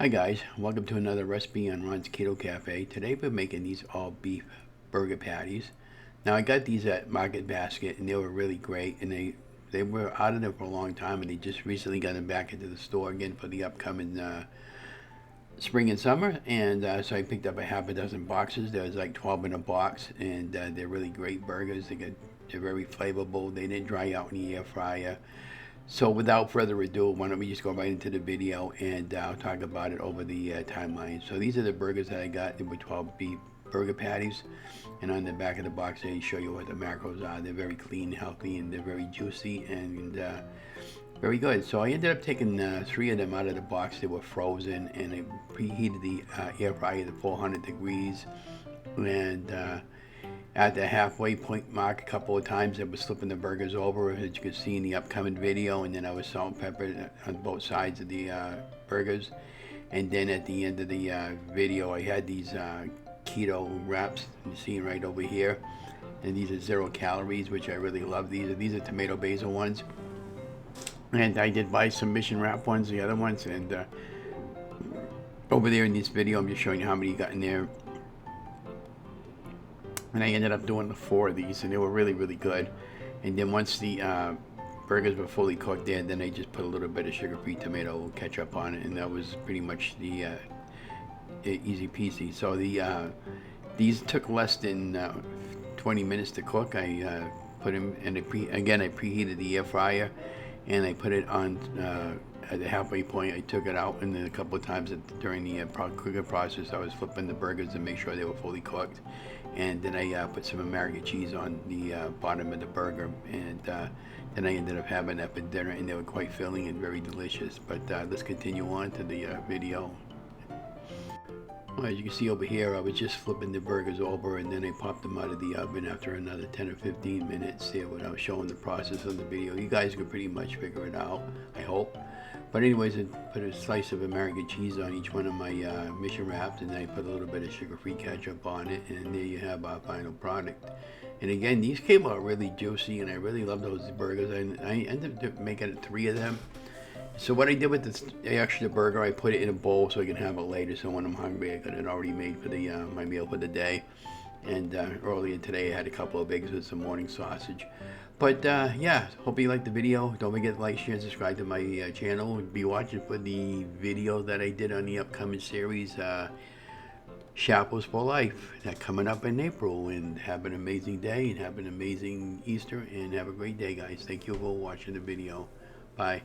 Hi guys, welcome to another recipe on Ron's Keto Cafe. Today we're making these all beef burger patties. Now I got these at Market Basket and they were really great, and they were out of there for a long time, and they just recently got them back into the store again for the upcoming spring and summer, and so I picked up a half a dozen boxes. There was like 12 in a box, and they're really great burgers. They're very flavorful. They didn't dry out in the air fryer. So without further ado, why don't we just go right into the video, and I'll talk about it over the timeline. So these are the burgers that I got. They were 12 beef burger patties, and on the back of the box they show you what the macros are. They're very clean, healthy, and they're very juicy and very good. So I ended up taking 3 of them out of the box. They were frozen, and I preheated the air fryer to 400 degrees, and at the halfway point mark a couple of times I was flipping the burgers over, as you can see in the upcoming video, and then I was salt and pepper on both sides of the burgers. And then at the end of the video I had these keto wraps you're seeing right over here, and these are 0 calories, which I really love. These are tomato basil ones, and I did buy some mission wrap ones, the other ones, and over there in this video I'm just showing you how many you got in there. And I ended up doing the 4 of these, and they were really good. And then once the burgers were fully cooked in, then I just put a little bit of sugar-free tomato ketchup on it, and that was pretty much the easy peasy. So these took less than 20 minutes to cook. I put them in again I preheated the air fryer, and I put it on at the halfway point. I took it out, and then a couple of times during the cooking process I was flipping the burgers to make sure they were fully cooked. And then I put some American cheese on the bottom of the burger, and then I ended up having that for dinner, and they were quite filling and very delicious. But let's continue on to the video. Well, as you can see over here, I was just flipping the burgers over, and then I popped them out of the oven after another 10 or 15 minutes there when I was showing the process on the video. You guys could pretty much figure it out, I hope. But anyways, I put a slice of American cheese on each one of my mission wraps, and then I put a little bit of sugar-free ketchup on it, and there you have our final product. And again, these came out really juicy, and I really love those burgers. I ended up making 3 of them. So what I did with this extra burger, I put it in a bowl so I can have it later, so when I'm hungry I got it already made for the my meal for the day. And earlier today I had a couple of eggs with some morning sausage. But yeah, hope you liked the video. Don't forget to like, share, and subscribe to my channel. Be watching for the video that I did on the upcoming series, Shrinkables for Life. That coming up in April. And have an amazing day, and have an amazing Easter, and have a great day, guys. Thank you for watching the video. Bye.